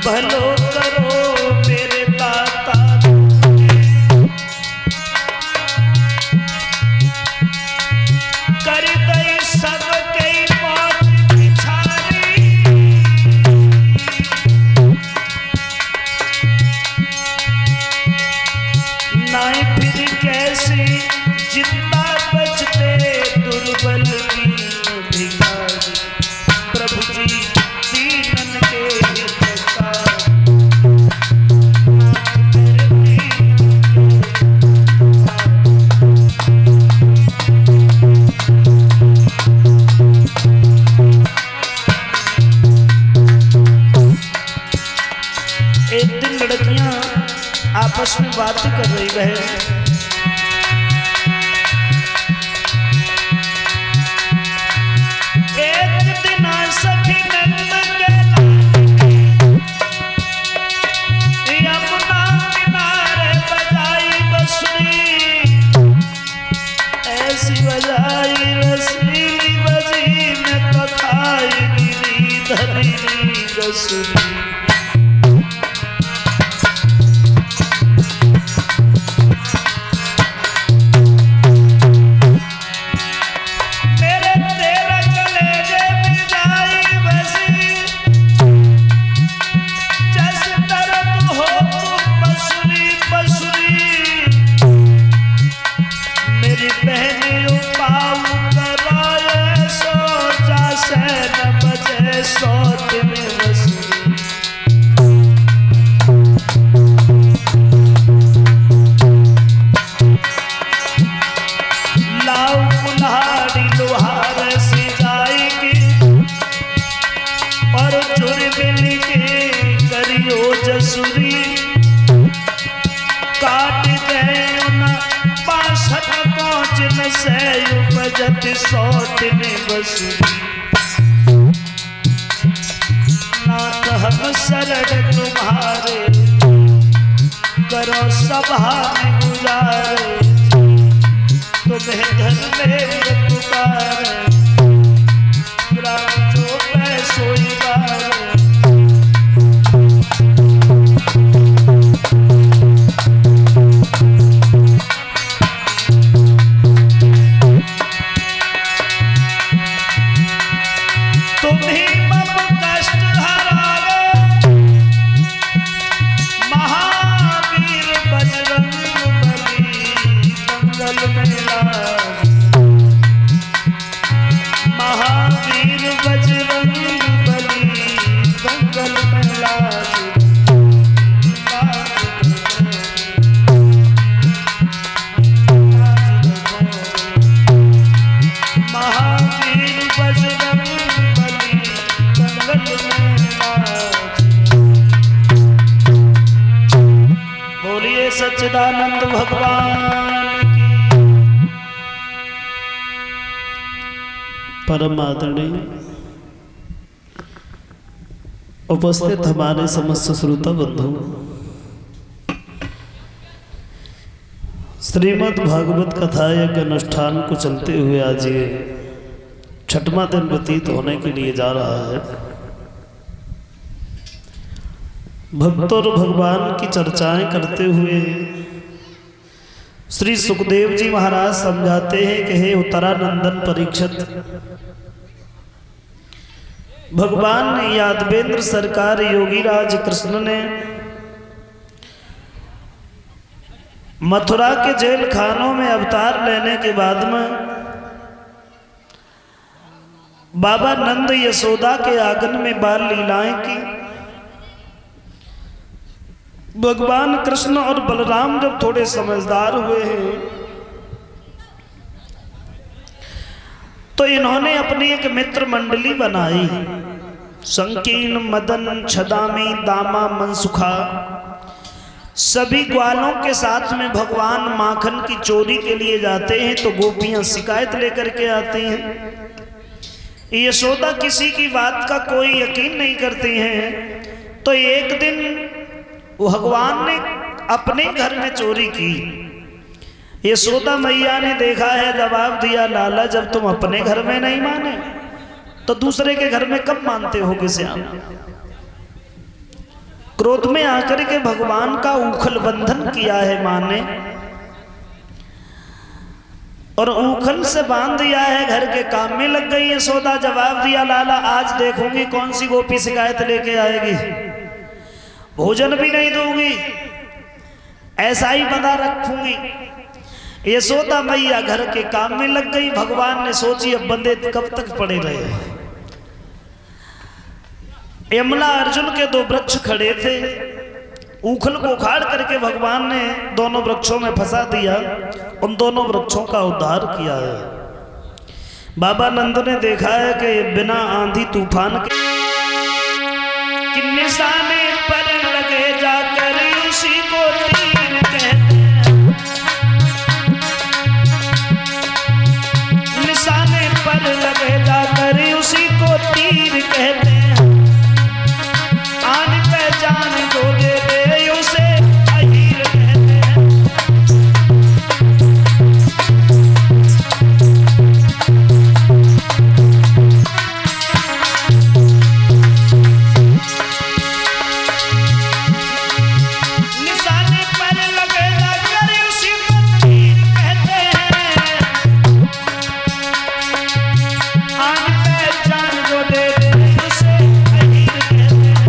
भलो करो मेरे दाता, कर दई सबके मौत पिछारी, नाई फिर कैसे जिंदा बचते दुर्बल भिखारी, प्रभु जी दीनन के हितकारी। एक दिन लड़कियां आपस में बातें कर रही है। एक दिन सखी नंद के यमुना किनारे बजाई बंसुरी, ऐसी बजाई रसीली बजी में तो खाई गिरी धरी गसुरी। नाथ हम शरण तुम्हारे, करो सभा में गुजारे, तुम्हें धन में पुकारे, ग्राम जो पैसों बारे। सच्चिदानंद भगवान की। परम आदरणीय उपस्थित हमारे समस्त श्रोता बंधु, श्रीमद् भागवत कथा यज्ञ अनुष्ठान को चलते हुए आज ये छठवां दिन व्यतीत होने के लिए जा रहा है। भक्तों और भगवान की चर्चाएं करते हुए श्री सुखदेव जी महाराज समझाते हैं कि हे उत्तरानंदन परीक्षित, भगवान ने यादवेंद्र सरकार योगीराज कृष्ण ने मथुरा के जेल खानों में अवतार लेने के बाद में बाबा नंद यशोदा के आंगन में बाल लीलाएं की। भगवान कृष्ण और बलराम जब थोड़े समझदार हुए हैं तो इन्होंने अपनी एक मित्र मंडली बनाई। संकीर्ण मदन छदामी दामा मनसुखा, सभी ग्वालों के साथ में भगवान माखन की चोरी के लिए जाते हैं तो गोपियां शिकायत लेकर के आती हैं। यशोदा किसी की बात का कोई यकीन नहीं करती हैं। तो एक दिन भगवान ने अपने घर में चोरी की। यशोदा मैया ने देखा है, जवाब दिया, लाला जब तुम अपने घर में नहीं माने तो दूसरे के घर में कब मानते हो? श्याम क्रोध में आकर के भगवान का उखल बंधन किया है मां ने, और उखल से बांध दिया है, घर के काम में लग गई यशोदा। जवाब दिया, लाला आज देखूंगी कौन सी गोपी शिकायत लेके आएगी, भोजन भी नहीं दूंगी, ऐसा ही बंधा रखूंगी। यशोदा मैया घर के काम में लग गई। भगवान ने सोची अब बंदे कब तक पड़े रहे। यमला अर्जुन के दो वृक्ष खड़े थे, उखल को उखाड़ करके भगवान ने दोनों वृक्षों में फंसा दिया, उन दोनों वृक्षों का उद्धार किया है। बाबा नंद ने देखा है कि बिना आंधी तूफान के कि निशाने पर लगे जाकर उसी को तीर कहते हैं, निशाने पर लगे जाकर उसी को तीर कहते हैं, आन पहचान जो दे दे उसे अहीर कहते हैं। निशाने पर लगे जाकर उसी को तीर कहते हैं, आन पहचान जो दे दे उसे अहीर कहते हैं।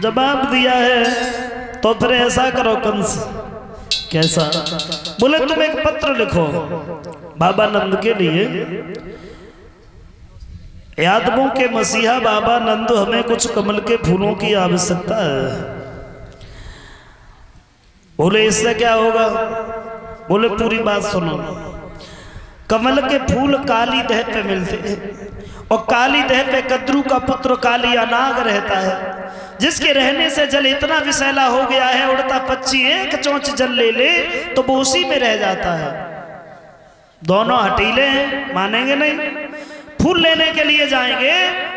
जवाब दिया है, तो फिर ऐसा करो कंस। कैसा? बोले तुम एक पत्र लिखो बाबा नंद के लिए, यादवों के मसीहा बाबा नंद, हमें कुछ कमल के फूलों की आवश्यकता है। बोले इससे क्या होगा? बोले पूरी बात सुनो। कमल के फूल काली दह पे मिलते हैं, और काली दह पे कद्रू का पुत्र काली अनाग रहता है, जिसके रहने से जल इतना विषैला हो गया है, उड़ता पक्षी एक चोंच जल ले ले तो वो उसी में रह जाता है। दोनों हटीले हैं, मानेंगे नहीं। फूल लेने के लिए जाएंगे,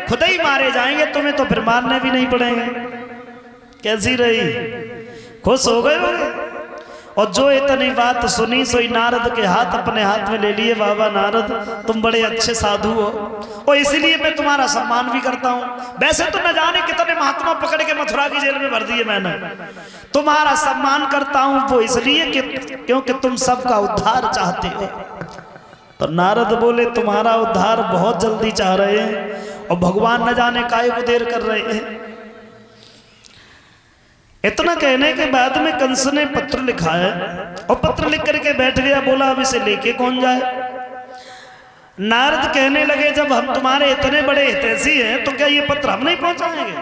खुद ही मारे जाएंगे, तुम्हें तो फिर मारने भी नहीं पड़ेंगे। कैसी रही? खुश हो गए होंगे। और जो इतनी बात सुनी सोई नारद के हाथ अपने हाथ में ले लिए। बाबा नारद, तुम बड़े अच्छे साधु हो, और इसीलिए मैं तुम्हारा सम्मान भी करता हूँ। वैसे तो न जाने कितने महात्मा पकड़ के मथुरा की जेल में भर दिए मैंने, तुम्हारा सम्मान करता हूँ वो इसलिए क्योंकि तुम सबका उद्धार चाहते हो। तो नारद बोले, तुम्हारा उद्धार बहुत जल्दी चाह रहे हैं, और भगवान न जाने काहे को देर कर रहे हैं। इतना कहने के बाद में कंस ने पत्र लिखा है, और पत्र लिख करके बैठ गया। बोला अब इसे लेके कौन जाए? नारद कहने लगे, जब हम तुम्हारे इतने बड़े हितैषी हैं तो क्या ये पत्र हम नहीं पहुंचाएंगे?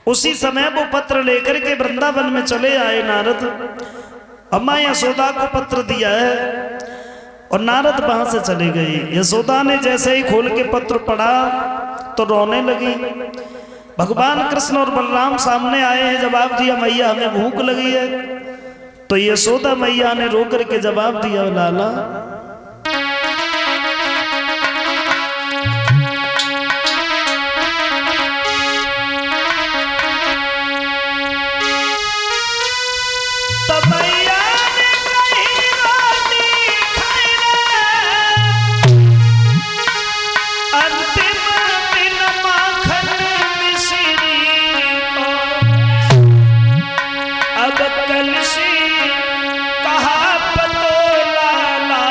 उसी समय वो पत्र लेकर के वृंदावन में चले आए नारद। अम्मा यशोदा को पत्र दिया है, और नारद वहां से चले गए। यशोदा ने जैसे ही खोल के पत्र पढ़ा तो रोने लगी। भगवान कृष्ण और बलराम सामने आए हैं। जवाब दिया, मैया हमें भूख लगी है। तो यशोदा मैया ने रो करके जवाब दिया, लाला कहा पतो लाला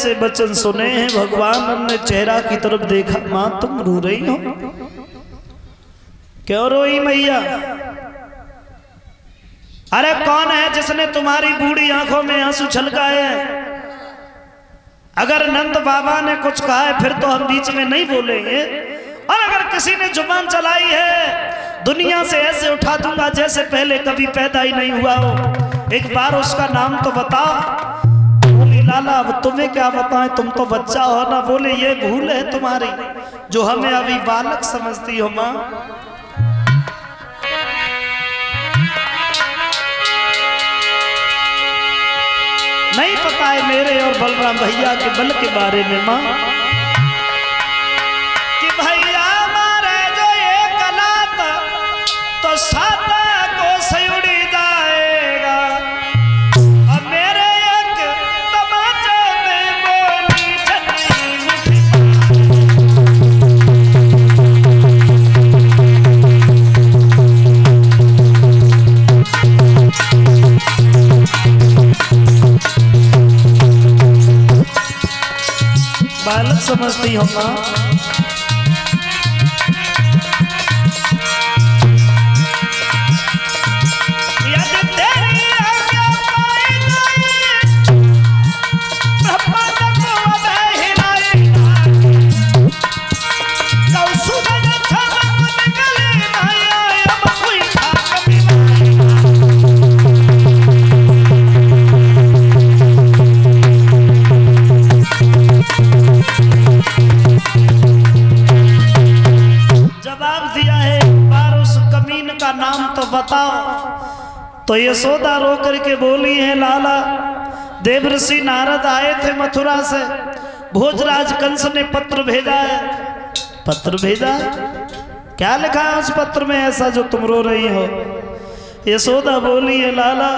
ऐसे वचन सुने हैं, भगवान ने चेहरा की तरफ देखा, मां तुम रो रही हो, क्यों रोई मैया? अरे कौन है जिसने तुम्हारी बूढ़ी आंखों में आंसू छलकाए हैं? अगर नंद बाबा ने कुछ कहा है फिर तो हम बीच में नहीं बोलेंगे, और अगर किसी ने जुबान चलाई है दुनिया से ऐसे उठा दूंगा जैसे पहले कभी पैदा ही नहीं हुआ हो, एक बार उसका नाम तो बताओ। बोली लाला अब तुम्हें क्या बताएं, तुम तो बच्चा हो ना। बोले ये भूल है तुम्हारी जो हमें अभी बालक समझती हो मां। नहीं पता है मेरे और बलराम भैया के बल के बारे में मां, कि भैया मारे जो ये कलात तो सादा को सयुड़ी जाएगा, और मेरे एक तमाचे में बोली चली। बालक समझती हो मां। बताओ तो यशोदा रो करके बोली है लाला देवर्षि नारद आए थे मथुरा से, भोजराज कंस ने पत्र भेजा है। पत्र भेजा? क्या लिखा है उस पत्र में ऐसा जो तुम रो रही हो? यशोदा बोली है लाला